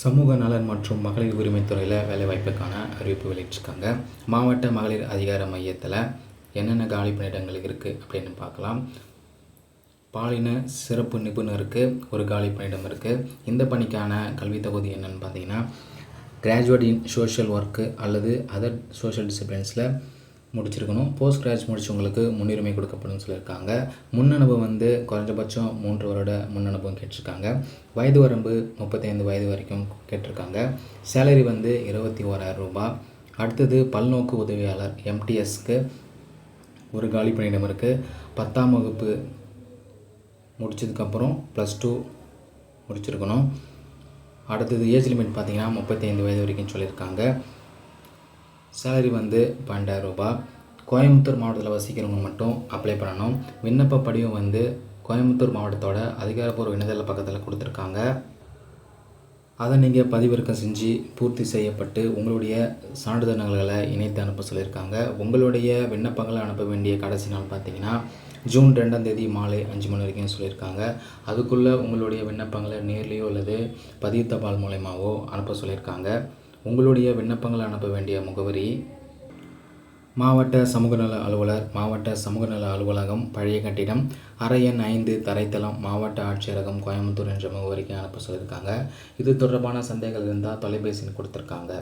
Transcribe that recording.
சமூக நலன் மற்றும் மகளிர் உரிமைத்துறையில் வேலைவாய்ப்புக்கான அறிவிப்பு வெளியிட்டிருக்காங்க. மாவட்ட மகளிர் அதிகார மையத்தில் என்னென்ன காலி பணியிடங்கள் இருக்குது அப்படின்னு பார்க்கலாம். பாலின சிறப்பு நிபுணருக்கு ஒரு காலி பணியிடம் இருக்குது. இந்த பணிக்கான கல்வி தகுதி என்னென்னு பார்த்தீங்கன்னா, கிராஜுவேட் இன் சோஷியல் ஒர்க்கு அல்லது அதர் சோஷியல் டிசிப்ளின்ஸில் முடிச்சிருக்கணும். போஸ்ட் கிராஜுவேட் முடிச்சவங்களுக்கு முன்னுரிமை கொடுக்கப்படும் சொல்லியிருக்காங்க. முன்னனுபவம் குறைஞ்சபட்சம் 3 வருட முன்னனுபவம் கேட்டிருக்காங்க. வயது வரம்பு 35 வயது வரைக்கும் கேட்டிருக்காங்க. சேலரி 21,000 ரூபாய். அடுத்தது பல்நோக்கு உதவியாளர் எம்டிஎஸ்க்கு ஒரு காலி பணியிடம் இருக்குது. 10ஆம் வகுப்பு முடித்ததுக்கப்புறம் +2 முடிச்சிருக்கணும். அடுத்தது ஏஜ் லிமிட் பார்த்திங்கன்னா 35 வயது வரைக்கும் சொல்லியிருக்காங்க. சேலரி 12,000 ரூபாய். கோயம்புத்தூர் மாவட்டத்தில் வசிக்கிறவங்க மட்டும் அப்ளை பண்ணணும். விண்ணப்ப படிவம் கோயம்புத்தூர் மாவட்டத்தோட அதிகாரப்பூர்வ இணையதள பக்கத்தில் கொடுத்துருக்காங்க. அதை நீங்கள் பதிவிறக்கம் செஞ்சு பூர்த்தி செய்யப்பட்டு உங்களுடைய சான்றிதழ் நகல்களை இணைத்து அனுப்ப சொல்லியிருக்காங்க. உங்களுடைய விண்ணப்பங்களை அனுப்ப வேண்டிய கடைசி நாள் பார்த்தீங்கன்னா ஜூன் 2ஆம் தேதி மாலை 5 மணி வரைக்கும் சொல்லியிருக்காங்க. அதுக்குள்ளே உங்களுடைய விண்ணப்பங்களை நேர்லேயோ அல்லது பதிவு தபால் மூலமாகவோ அனுப்ப சொல்லியிருக்காங்க. உங்களுடைய விண்ணப்பங்களை அனுப்ப வேண்டிய முகவரி: மாவட்ட சமூக நல அலுவலர், மாவட்ட சமூக நல அலுவலகம், பழைய கட்டிடம், அறை எண் 5, தரைத்தளம், மாவட்ட ஆட்சியரகம், கோயம்புத்தூர் என்ற முகவரிக்கு அனுப்ப சொல்லியிருக்காங்க. இது தொடர்பான சந்தேகங்கள் இருந்தால் தொலைபேசி கொடுத்துருக்காங்க.